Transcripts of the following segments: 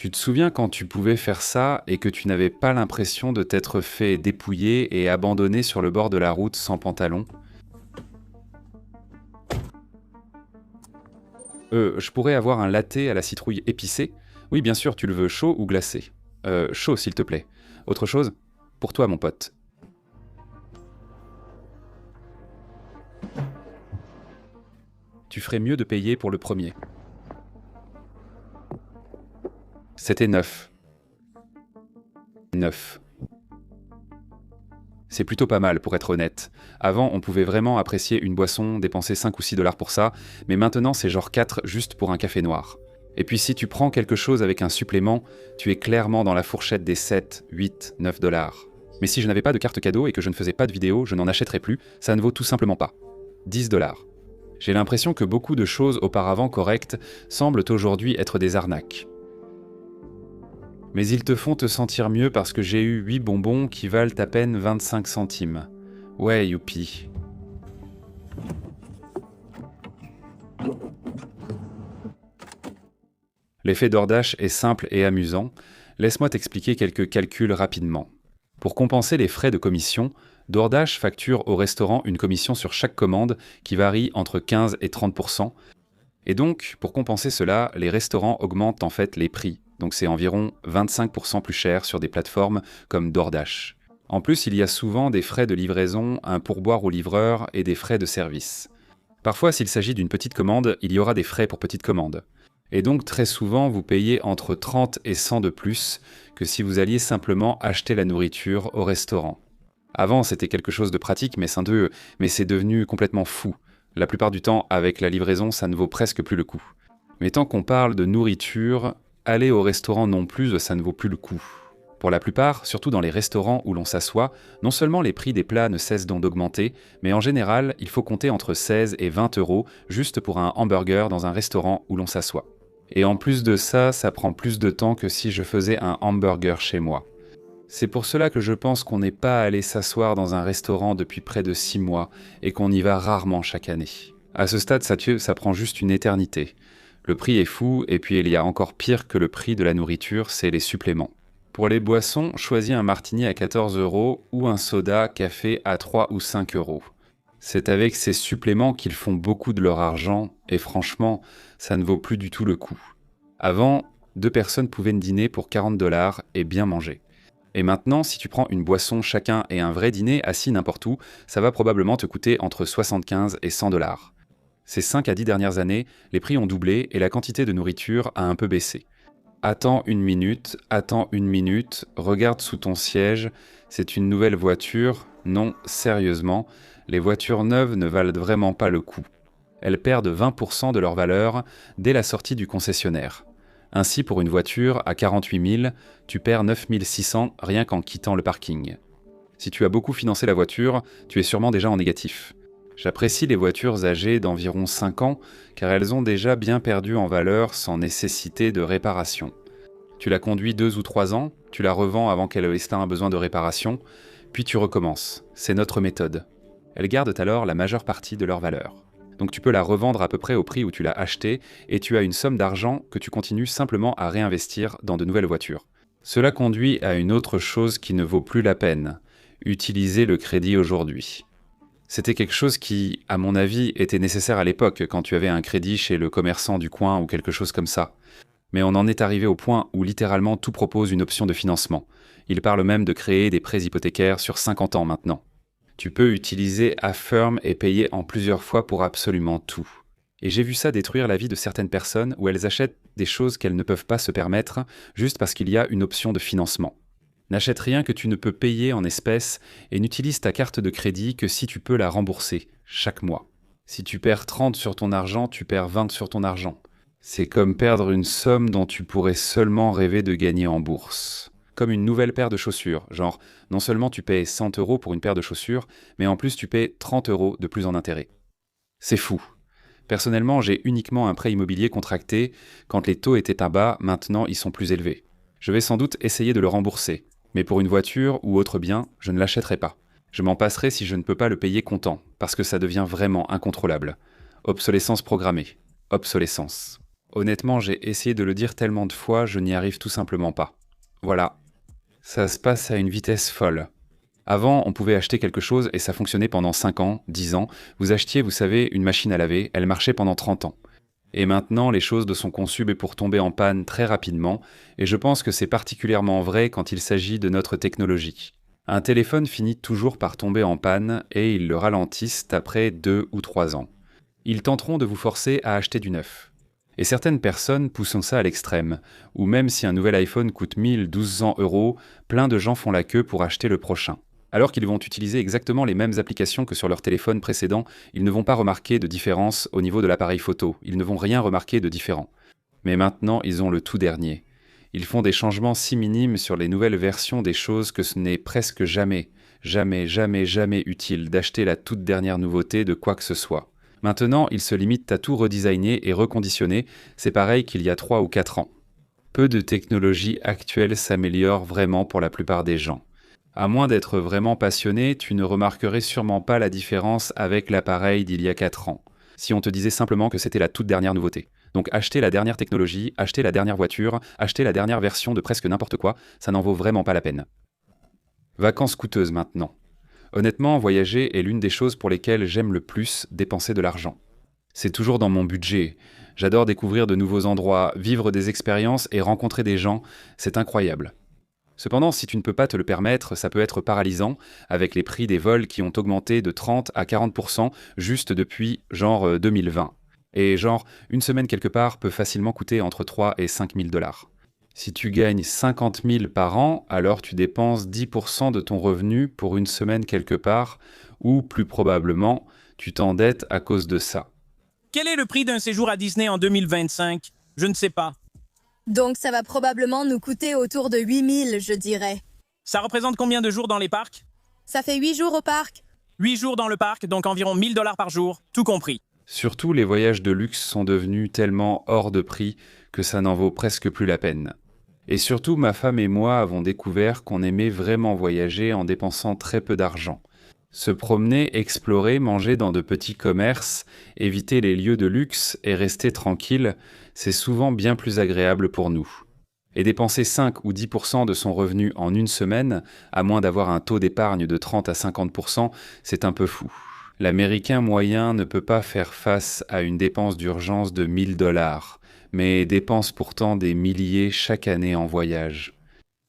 Tu te souviens quand tu pouvais faire ça et que tu n'avais pas l'impression de t'être fait dépouiller et abandonner sur le bord de la route sans pantalon? Je pourrais avoir un latte à la citrouille épicée? Oui, bien sûr, tu le veux chaud ou glacé? Chaud, s'il te plaît. Autre chose? Pour toi, mon pote. Tu ferais mieux de payer pour le premier. C'était 9. 9. C'est plutôt pas mal, pour être honnête. Avant, on pouvait vraiment apprécier une boisson, dépenser 5 ou 6 dollars pour ça, mais maintenant, c'est genre 4 juste pour un café noir. Et puis si tu prends quelque chose avec un supplément, tu es clairement dans la fourchette des 7, 8, 9 dollars. Mais si je n'avais pas de carte cadeau et que je ne faisais pas de vidéo, je n'en achèterais plus, ça ne vaut tout simplement pas. 10 dollars. J'ai l'impression que beaucoup de choses auparavant correctes semblent aujourd'hui être des arnaques. Mais ils te font te sentir mieux parce que j'ai eu 8 bonbons qui valent à peine 25 centimes. Ouais, youpi. L'effet DoorDash est simple et amusant. Laisse-moi t'expliquer quelques calculs rapidement. Pour compenser les frais de commission, DoorDash facture au restaurant une commission sur chaque commande qui varie entre 15 et 30%. Et donc, pour compenser cela, les restaurants augmentent en fait les prix. Donc c'est environ 25% plus cher sur des plateformes comme DoorDash. En plus, il y a souvent des frais de livraison, un pourboire au livreur et des frais de service. Parfois, s'il s'agit d'une petite commande, il y aura des frais pour petite commande. Et donc très souvent, vous payez entre 30 et 100 de plus que si vous alliez simplement acheter la nourriture au restaurant. Avant, c'était quelque chose de pratique, mais c'est devenu complètement fou. La plupart du temps, avec la livraison, ça ne vaut presque plus le coup. Mais tant qu'on parle de nourriture, aller au restaurant non plus, ça ne vaut plus le coup. Pour la plupart, surtout dans les restaurants où l'on s'assoit, non seulement les prix des plats ne cessent donc d'augmenter, mais en général, il faut compter entre 16 et 20 euros juste pour un hamburger dans un restaurant où l'on s'assoit. Et en plus de ça, ça prend plus de temps que si je faisais un hamburger chez moi. C'est pour cela que je pense qu'on n'est pas allé s'asseoir dans un restaurant depuis près de 6 mois et qu'on y va rarement chaque année. À ce stade, ça prend juste une éternité. Le prix est fou et puis il y a encore pire que le prix de la nourriture, c'est les suppléments. Pour les boissons, choisis un martini à 14 euros ou un soda café à 3 ou 5 euros. C'est avec ces suppléments qu'ils font beaucoup de leur argent et franchement, ça ne vaut plus du tout le coup. Avant, 2 personnes pouvaient dîner pour 40 dollars et bien manger. Et maintenant, si tu prends une boisson chacun et un vrai dîner assis n'importe où, ça va probablement te coûter entre 75 et 100 dollars. Ces 5 à 10 dernières années, les prix ont doublé et la quantité de nourriture a un peu baissé. Attends une minute, regarde sous ton siège, c'est une nouvelle voiture? Non, sérieusement, les voitures neuves ne valent vraiment pas le coup. Elles perdent 20% de leur valeur dès la sortie du concessionnaire. Ainsi, pour une voiture à 48 000, tu perds 9 600 rien qu'en quittant le parking. Si tu as beaucoup financé la voiture, tu es sûrement déjà en négatif. J'apprécie les voitures âgées d'environ 5 ans car elles ont déjà bien perdu en valeur sans nécessité de réparation. Tu la conduis 2 ou 3 ans, tu la revends avant qu'elle ait un besoin de réparation, puis tu recommences. C'est notre méthode. Elles gardent alors la majeure partie de leur valeur. Donc tu peux la revendre à peu près au prix où tu l'as achetée et tu as une somme d'argent que tu continues simplement à réinvestir dans de nouvelles voitures. Cela conduit à une autre chose qui ne vaut plus la peine, utiliser le crédit aujourd'hui. C'était quelque chose qui, à mon avis, était nécessaire à l'époque quand tu avais un crédit chez le commerçant du coin ou quelque chose comme ça. Mais on en est arrivé au point où littéralement tout propose une option de financement. Il parle même de créer des prêts hypothécaires sur 50 ans maintenant. Tu peux utiliser Affirm et payer en plusieurs fois pour absolument tout. Et j'ai vu ça détruire la vie de certaines personnes où elles achètent des choses qu'elles ne peuvent pas se permettre juste parce qu'il y a une option de financement. N'achète rien que tu ne peux payer en espèces et n'utilise ta carte de crédit que si tu peux la rembourser chaque mois. Si tu perds 30 sur ton argent, tu perds 20 sur ton argent. C'est comme perdre une somme dont tu pourrais seulement rêver de gagner en bourse. Comme une nouvelle paire de chaussures, genre non seulement tu payes 100 euros pour une paire de chaussures, mais en plus tu payes 30 euros de plus en intérêt. C'est fou. Personnellement, j'ai uniquement un prêt immobilier contracté. Quand les taux étaient à bas, maintenant ils sont plus élevés. Je vais sans doute essayer de le rembourser, mais pour une voiture ou autre bien, je ne l'achèterai pas. Je m'en passerai si je ne peux pas le payer comptant, parce que ça devient vraiment incontrôlable. Obsolescence programmée. Obsolescence. Honnêtement, j'ai essayé de le dire tellement de fois, je n'y arrive tout simplement pas. Voilà. Ça se passe à une vitesse folle. Avant, on pouvait acheter quelque chose et ça fonctionnait pendant 5 ans, 10 ans. Vous achetiez, vous savez, une machine à laver, elle marchait pendant 30 ans. Et maintenant, les choses ne sont conçues mais pour tomber en panne très rapidement, et je pense que c'est particulièrement vrai quand il s'agit de notre technologie. Un téléphone finit toujours par tomber en panne et ils le ralentissent après 2 ou 3 ans. Ils tenteront de vous forcer à acheter du neuf. Et certaines personnes poussent ça à l'extrême, où même si un nouvel iPhone coûte 1 200 euros, plein de gens font la queue pour acheter le prochain. Alors qu'ils vont utiliser exactement les mêmes applications que sur leur téléphone précédent, ils ne vont pas remarquer de différence au niveau de l'appareil photo, ils ne vont rien remarquer de différent. Mais maintenant, ils ont le tout dernier. Ils font des changements si minimes sur les nouvelles versions des choses que ce n'est presque jamais utile d'acheter la toute dernière nouveauté de quoi que ce soit. Maintenant, ils se limitent à tout redesigner et reconditionner, c'est pareil qu'il y a 3 ou 4 ans. Peu de technologies actuelles s'améliorent vraiment pour la plupart des gens. À moins d'être vraiment passionné, tu ne remarquerais sûrement pas la différence avec l'appareil d'il y a 4 ans, si on te disait simplement que c'était la toute dernière nouveauté. Donc acheter la dernière technologie, acheter la dernière voiture, acheter la dernière version de presque n'importe quoi, ça n'en vaut vraiment pas la peine. Vacances coûteuses maintenant. Honnêtement, voyager est l'une des choses pour lesquelles j'aime le plus dépenser de l'argent. C'est toujours dans mon budget. J'adore découvrir de nouveaux endroits, vivre des expériences et rencontrer des gens, c'est incroyable. Cependant, si tu ne peux pas te le permettre, ça peut être paralysant, avec les prix des vols qui ont augmenté de 30 à 40% juste depuis 2020. Et une semaine quelque part peut facilement coûter entre 3 et 5 000 dollars. Si tu gagnes 50 000 par an, alors tu dépenses 10% de ton revenu pour une semaine quelque part, ou plus probablement, tu t'endettes à cause de ça. Quel est le prix d'un séjour à Disney en 2025? Je ne sais pas. Donc ça va probablement nous coûter autour de 8 000, je dirais. Ça représente combien de jours dans les parcs? Ça fait 8 jours au parc. 8 jours dans le parc, donc environ 1 000 dollars par jour, tout compris. Surtout, les voyages de luxe sont devenus tellement hors de prix que ça n'en vaut presque plus la peine. Et surtout, ma femme et moi avons découvert qu'on aimait vraiment voyager en dépensant très peu d'argent. Se promener, explorer, manger dans de petits commerces, éviter les lieux de luxe et rester tranquille, c'est souvent bien plus agréable pour nous. Et dépenser 5 ou 10% de son revenu en une semaine, à moins d'avoir un taux d'épargne de 30 à 50%, c'est un peu fou. L'Américain moyen ne peut pas faire face à une dépense d'urgence de 1 000 dollars, mais dépense pourtant des milliers chaque année en voyage.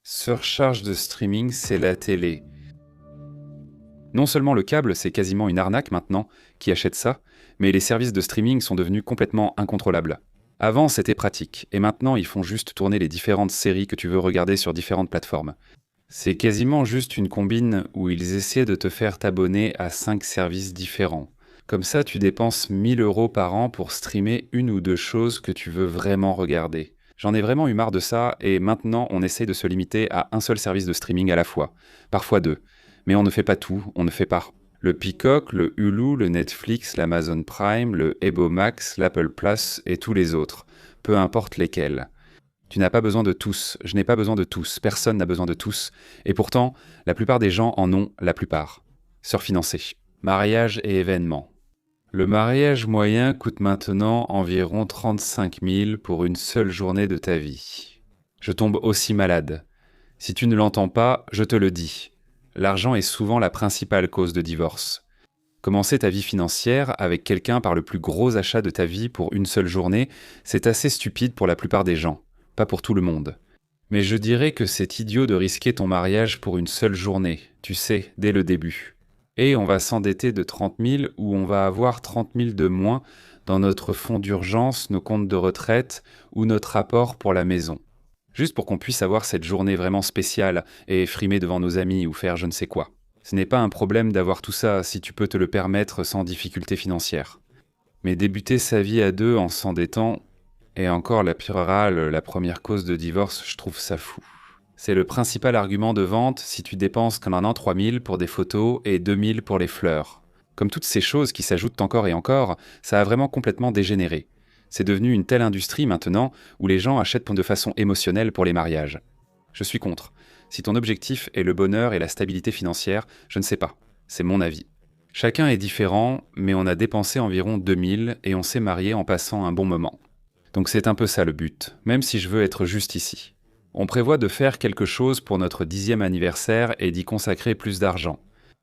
Surcharge de streaming, c'est la télé. Non seulement le câble, c'est quasiment une arnaque maintenant, qui achète ça, mais les services de streaming sont devenus complètement incontrôlables. Avant, c'était pratique, et maintenant, ils font juste tourner les différentes séries que tu veux regarder sur différentes plateformes. C'est quasiment juste une combine où ils essaient de te faire t'abonner à 5 services différents. Comme ça, tu dépenses 1 000 euros par an pour streamer une ou deux choses que tu veux vraiment regarder. J'en ai vraiment eu marre de ça, et maintenant, on essaie de se limiter à un seul service de streaming à la fois, parfois 2. Mais on ne fait pas tout, on ne fait pas. Le Peacock, le Hulu, le Netflix, l'Amazon Prime, le HBO Max, l'Apple Plus et tous les autres, peu importe lesquels. Tu n'as pas besoin de tous, je n'ai pas besoin de tous, personne n'a besoin de tous, et pourtant, la plupart des gens en ont la plupart. Surfinancé. Mariage et événements. Le mariage moyen coûte maintenant environ 35 000 pour une seule journée de ta vie. Je tombe aussi malade. Si tu ne l'entends pas, je te le dis. L'argent est souvent la principale cause de divorce. Commencer ta vie financière avec quelqu'un par le plus gros achat de ta vie pour une seule journée, c'est assez stupide pour la plupart des gens, pas pour tout le monde. Mais je dirais que c'est idiot de risquer ton mariage pour une seule journée, tu sais, dès le début. Et on va s'endetter de 30 000 ou on va avoir 30 000 de moins dans notre fonds d'urgence, nos comptes de retraite ou notre apport pour la maison. Juste pour qu'on puisse avoir cette journée vraiment spéciale et frimer devant nos amis ou faire je ne sais quoi. Ce n'est pas un problème d'avoir tout ça si tu peux te le permettre sans difficulté financière. Mais débuter sa vie à deux en s'endettant, et encore la pire la première cause de divorce, je trouve ça fou. C'est le principal argument de vente si tu dépenses comme un an 3 000 pour des photos et 2 000 pour les fleurs. Comme toutes ces choses qui s'ajoutent encore et encore, ça a vraiment complètement dégénéré. C'est devenu une telle industrie maintenant où les gens achètent de façon émotionnelle pour les mariages. Je suis contre. Si ton objectif est le bonheur et la stabilité financière, je ne sais pas. C'est mon avis. Chacun est différent, mais on a dépensé environ 2 000 et on s'est marié en passant un bon moment. Donc c'est un peu ça le but, même si je veux être juste ici. On prévoit de faire quelque chose pour notre 10e anniversaire et d'y consacrer plus d'argent.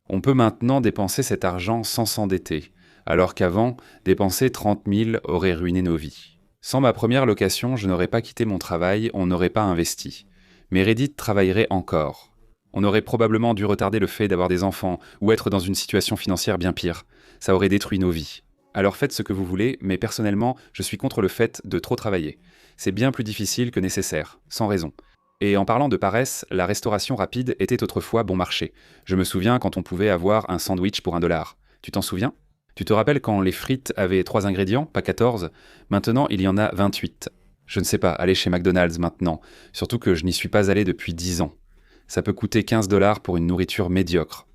On peut maintenant dépenser cet argent sans s'endetter, alors qu'avant, dépenser 30 000 aurait ruiné nos vies. Sans ma première location, je n'aurais pas quitté mon travail, on n'aurait pas investi. Meredith travaillerait encore. On aurait probablement dû retarder le fait d'avoir des enfants ou être dans une situation financière bien pire. Ça aurait détruit nos vies. Alors faites ce que vous voulez, mais personnellement, je suis contre le fait de trop travailler. C'est bien plus difficile que nécessaire, sans raison. Et en parlant de paresse, la restauration rapide était autrefois bon marché. Je me souviens quand on pouvait avoir un sandwich pour $1. Tu t'en souviens ? Tu te rappelles quand les frites avaient 3 ingrédients, pas 14 ? Maintenant, il y en a 28. Je ne sais pas, aller chez McDonald's maintenant, surtout que je n'y suis pas allé depuis 10 ans. Ça peut coûter $15 pour une nourriture médiocre.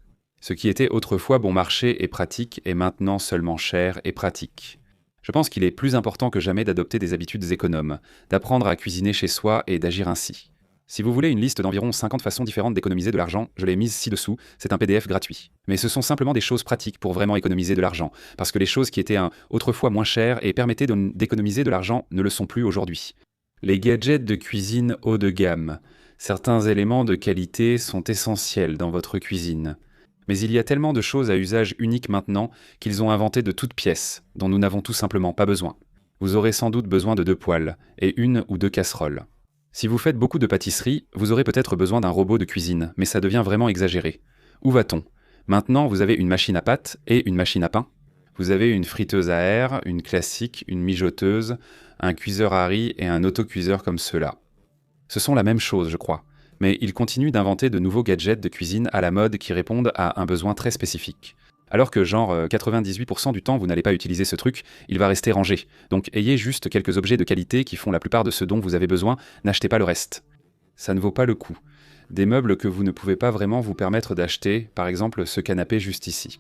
Ce qui était autrefois bon marché et pratique est maintenant seulement cher et pratique. Je pense qu'il est plus important que jamais d'adopter des habitudes économes, d'apprendre à cuisiner chez soi et d'agir ainsi. Si vous voulez une liste d'environ 50 façons différentes d'économiser de l'argent, je l'ai mise ci-dessous, c'est un PDF gratuit. Mais ce sont simplement des choses pratiques pour vraiment économiser de l'argent, parce que les choses qui étaient autrefois moins chères et permettaient d'économiser de l'argent ne le sont plus aujourd'hui. Les gadgets de cuisine haut de gamme. Certains éléments de qualité sont essentiels dans votre cuisine. Mais il y a tellement de choses à usage unique maintenant qu'ils ont inventé de toutes pièces, dont nous n'avons tout simplement pas besoin. Vous aurez sans doute besoin de 2 poêles, et 1 ou 2 casseroles. Si vous faites beaucoup de pâtisserie, vous aurez peut-être besoin d'un robot de cuisine, mais ça devient vraiment exagéré. Où va-t-on ? Maintenant, vous avez une machine à pâte et une machine à pain. Vous avez une friteuse à air, une classique, une mijoteuse, un cuiseur à riz et un autocuiseur comme ceux-là. Ce sont la même chose, je crois. Mais ils continuent d'inventer de nouveaux gadgets de cuisine à la mode qui répondent à un besoin très spécifique. Alors que genre 98% du temps vous n'allez pas utiliser ce truc, il va rester rangé. Donc ayez juste quelques objets de qualité qui font la plupart de ce dont vous avez besoin, n'achetez pas le reste. Ça ne vaut pas le coup. Des meubles que vous ne pouvez pas vraiment vous permettre d'acheter, par exemple ce canapé juste ici.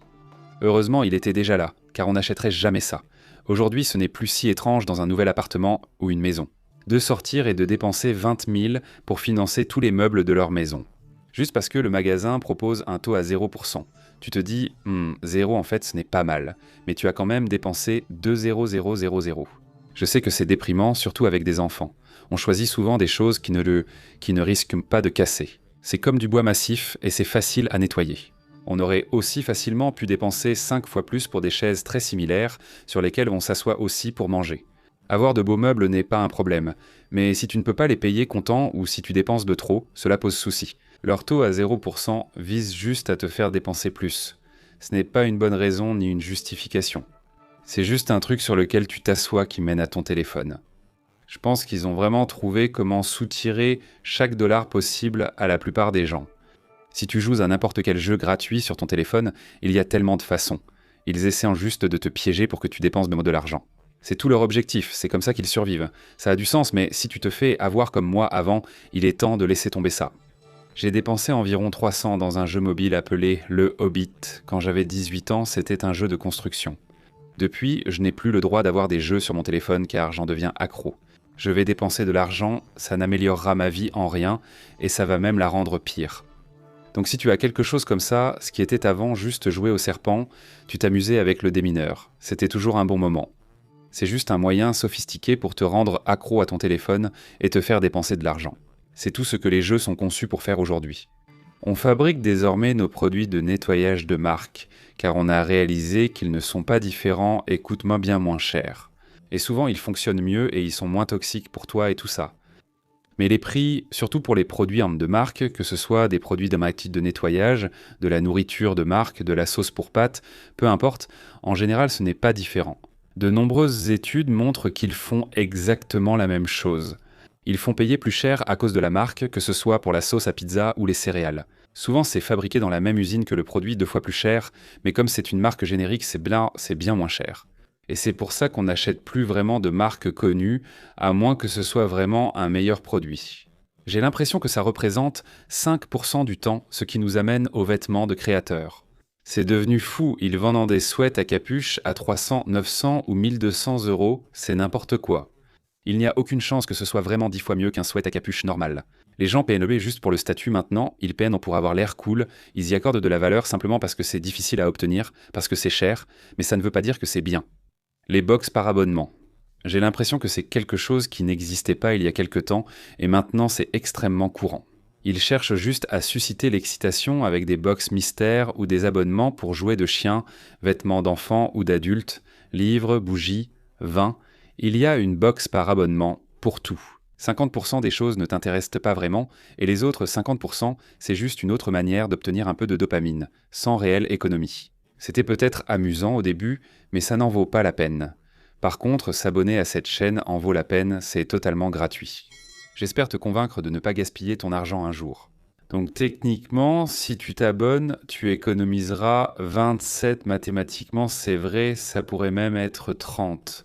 Heureusement il était déjà là, car on n'achèterait jamais ça. Aujourd'hui ce n'est plus si étrange dans un nouvel appartement ou une maison. De sortir et de dépenser 20 000 pour financer tous les meubles de leur maison. Juste parce que le magasin propose un taux à 0%. Tu te dis, 0 en fait ce n'est pas mal, mais tu as quand même dépensé 2,0000. Je sais que c'est déprimant, surtout avec des enfants. On choisit souvent des choses qui ne risquent pas de casser. C'est comme du bois massif et c'est facile à nettoyer. On aurait aussi facilement pu dépenser 5 fois plus pour des chaises très similaires sur lesquelles on s'assoit aussi pour manger. Avoir de beaux meubles n'est pas un problème, mais si tu ne peux pas les payer comptant ou si tu dépenses de trop, cela pose souci. Leur taux à 0% vise juste à te faire dépenser plus. Ce n'est pas une bonne raison ni une justification. C'est juste un truc sur lequel tu t'assois qui mène à ton téléphone. Je pense qu'ils ont vraiment trouvé comment soutirer chaque dollar possible à la plupart des gens. Si tu joues à n'importe quel jeu gratuit sur ton téléphone, il y a tellement de façons. Ils essaient juste de te piéger pour que tu dépenses de l'argent. C'est tout leur objectif, c'est comme ça qu'ils survivent. Ça a du sens, mais si tu te fais avoir comme moi avant, il est temps de laisser tomber ça. J'ai dépensé environ 300 dans un jeu mobile appelé Le Hobbit. Quand j'avais 18 ans, c'était un jeu de construction. Depuis, je n'ai plus le droit d'avoir des jeux sur mon téléphone car j'en deviens accro. Je vais dépenser de l'argent, ça n'améliorera ma vie en rien, et ça va même la rendre pire. Donc si tu as quelque chose comme ça, ce qui était avant juste jouer au serpent, tu t'amusais avec le démineur. C'était toujours un bon moment. C'est juste un moyen sophistiqué pour te rendre accro à ton téléphone et te faire dépenser de l'argent. C'est tout ce que les jeux sont conçus pour faire aujourd'hui. On fabrique désormais nos produits de nettoyage de marque, car on a réalisé qu'ils ne sont pas différents et coûtent bien moins cher. Et souvent ils fonctionnent mieux et ils sont moins toxiques pour toi et tout ça. Mais les prix, surtout pour les produits de marque, que ce soit des produits de nettoyage, de la nourriture de marque, de la sauce pour pâtes, peu importe, en général ce n'est pas différent. De nombreuses études montrent qu'ils font exactement la même chose. Ils font payer plus cher à cause de la marque, que ce soit pour la sauce à pizza ou les céréales. Souvent c'est fabriqué dans la même usine que le produit 2 fois plus cher, mais comme c'est une marque générique, c'est bien moins cher. Et c'est pour ça qu'on n'achète plus vraiment de marques connues, à moins que ce soit vraiment un meilleur produit. J'ai l'impression que ça représente 5% du temps, ce qui nous amène aux vêtements de créateurs. C'est devenu fou, ils vendent des sweats à capuche à 300, 900 ou 1200 €, c'est n'importe quoi. Il n'y a aucune chance que ce soit vraiment 10 fois mieux qu'un sweat à capuche normal. Les gens paient élevé juste pour le statut maintenant, ils peinent pour avoir l'air cool, ils y accordent de la valeur simplement parce que c'est difficile à obtenir, parce que c'est cher, mais ça ne veut pas dire que c'est bien. Les box par abonnement. J'ai l'impression que c'est quelque chose qui n'existait pas il y a quelque temps, et maintenant c'est extrêmement courant. Ils cherchent juste à susciter l'excitation avec des box mystères ou des abonnements pour jouets de chiens, vêtements d'enfants ou d'adultes, livres, bougies, vin. Il y a une box par abonnement pour tout. 50% des choses ne t'intéressent pas vraiment, et les autres 50%, c'est juste une autre manière d'obtenir un peu de dopamine, sans réelle économie. C'était peut-être amusant au début, mais ça n'en vaut pas la peine. Par contre, s'abonner à cette chaîne en vaut la peine, c'est totalement gratuit. J'espère te convaincre de ne pas gaspiller ton argent un jour. Donc techniquement, si tu t'abonnes, tu économiseras 27 mathématiquement, c'est vrai, ça pourrait même être 30.